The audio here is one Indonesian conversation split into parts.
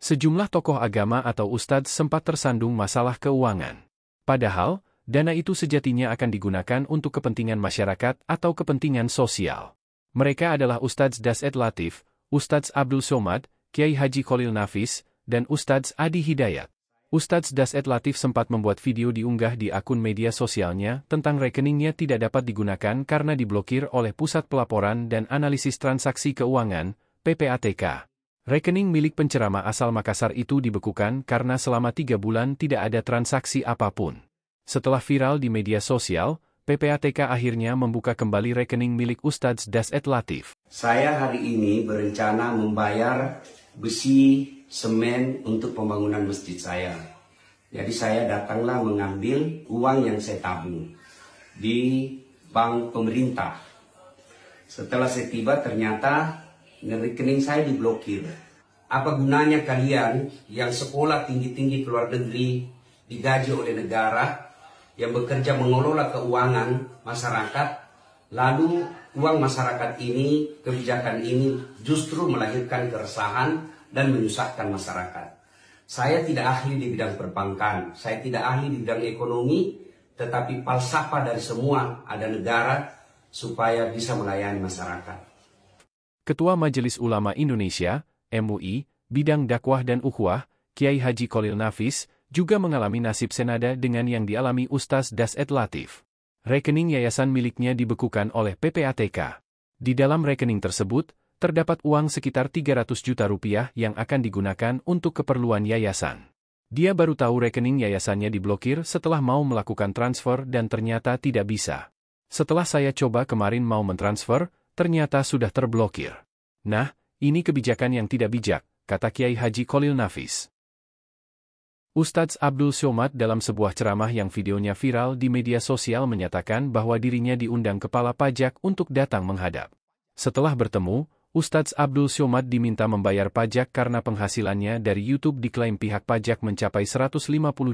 Sejumlah tokoh agama atau ustadz sempat tersandung masalah keuangan. Padahal, dana itu sejatinya akan digunakan untuk kepentingan masyarakat atau kepentingan sosial. Mereka adalah Ustadz Das'ed Latif, Ustadz Abdul Somad, Kiai Haji Kholil Nafis, dan Ustadz Adi Hidayat. Ustadz Das'ed Latif sempat membuat video diunggah di akun media sosialnya tentang rekeningnya tidak dapat digunakan karena diblokir oleh Pusat Pelaporan dan Analisis Transaksi Keuangan, PPATK. Rekening milik penceramah asal Makassar itu dibekukan karena selama 3 bulan tidak ada transaksi apapun. Setelah viral di media sosial, PPATK akhirnya membuka kembali rekening milik Ustadz Das'ed Latif. Saya hari ini berencana membayar besi, semen untuk pembangunan masjid saya. Jadi saya datanglah mengambil uang yang saya tabung di bank pemerintah. Setelah saya tiba ternyata rekening saya diblokir. Apa gunanya kalian yang sekolah tinggi-tinggi ke luar negeri, digaji oleh negara, yang bekerja mengelola keuangan masyarakat, lalu uang masyarakat ini, kebijakan ini justru melahirkan keresahan dan menyusahkan masyarakat. Saya tidak ahli di bidang perbankan, saya tidak ahli di bidang ekonomi, tetapi falsafah dari semua ada negara supaya bisa melayani masyarakat. Ketua Majelis Ulama Indonesia, MUI, bidang dakwah dan ukhuwah, Kiai Haji Kholil Nafis, juga mengalami nasib senada dengan yang dialami Ustadz Das'ed Latif. Rekening yayasan miliknya dibekukan oleh PPATK. Di dalam rekening tersebut, terdapat uang sekitar 300 juta rupiah yang akan digunakan untuk keperluan yayasan. Dia baru tahu rekening yayasannya diblokir setelah mau melakukan transfer dan ternyata tidak bisa. Setelah saya coba kemarin mau mentransfer, ternyata sudah terblokir. Nah, ini kebijakan yang tidak bijak, kata Kiai Haji Kholil Nafis. Ustadz Abdul Somad dalam sebuah ceramah yang videonya viral di media sosial menyatakan bahwa dirinya diundang kepala pajak untuk datang menghadap. Setelah bertemu, Ustadz Abdul Somad diminta membayar pajak karena penghasilannya dari YouTube diklaim pihak pajak mencapai 150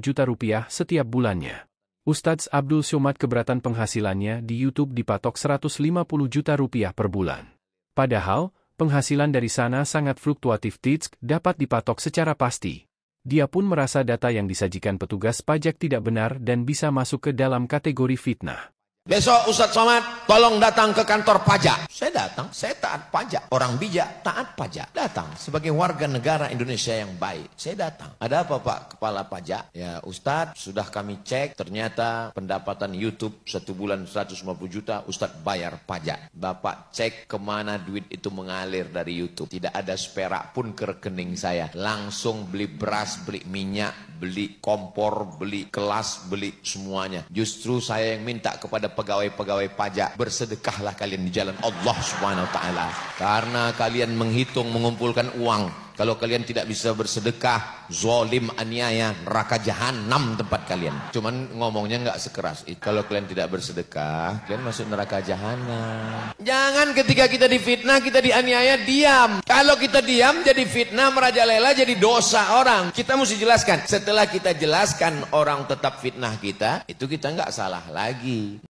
juta rupiah setiap bulannya. Ustadz Abdul Somad keberatan penghasilannya di YouTube dipatok 150 juta rupiah per bulan. Padahal, penghasilan dari sana sangat fluktuatif dapat dipatok secara pasti. Dia pun merasa data yang disajikan petugas pajak tidak benar dan bisa masuk ke dalam kategori fitnah. Besok Ustadz Somad, tolong datang ke kantor pajak. Saya datang, saya taat pajak. Orang bijak taat pajak. Datang sebagai warga negara Indonesia yang baik. Saya datang. Ada apa Pak Kepala Pajak? Ya Ustadz, sudah kami cek, ternyata pendapatan YouTube 1 bulan 150 juta, Ustadz bayar pajak. Bapak cek kemana duit itu mengalir dari YouTube. Tidak ada seperak pun ke rekening saya. Langsung beli beras, beli minyak, beli kompor, beli kelas, beli semuanya. Justru saya yang minta kepada pegawai-pegawai pajak, bersedekahlah kalian di jalan Allah Subhanahu wa taala. Karena kalian menghitung mengumpulkan uang. Kalau kalian tidak bisa bersedekah, zalim, aniaya, neraka jahanam tempat kalian. Cuman ngomongnya nggak sekeras itu. Kalau kalian tidak bersedekah, kalian masuk neraka jahanam. Jangan ketika kita difitnah, kita dianiaya, diam. Kalau kita diam jadi fitnah, merajalela, jadi dosa orang. Kita mesti jelaskan. Setelah kita jelaskan orang tetap fitnah kita, itu kita nggak salah lagi.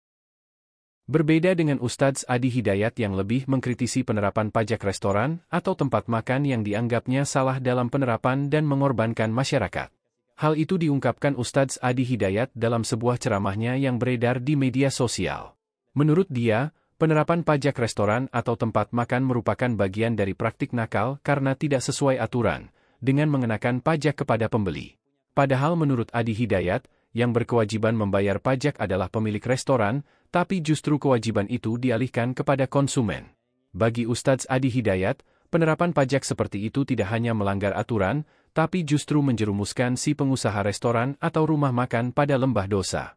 Berbeda dengan Ustadz Adi Hidayat yang lebih mengkritisi penerapan pajak restoran atau tempat makan yang dianggapnya salah dalam penerapan dan mengorbankan masyarakat. Hal itu diungkapkan Ustadz Adi Hidayat dalam sebuah ceramahnya yang beredar di media sosial. Menurut dia, penerapan pajak restoran atau tempat makan merupakan bagian dari praktik nakal karena tidak sesuai aturan, dengan mengenakan pajak kepada pembeli. Padahal menurut Adi Hidayat, yang berkewajiban membayar pajak adalah pemilik restoran, tapi justru kewajiban itu dialihkan kepada konsumen. Bagi Ustadz Adi Hidayat, penerapan pajak seperti itu tidak hanya melanggar aturan, tapi justru menjerumuskan si pengusaha restoran atau rumah makan pada lembah dosa.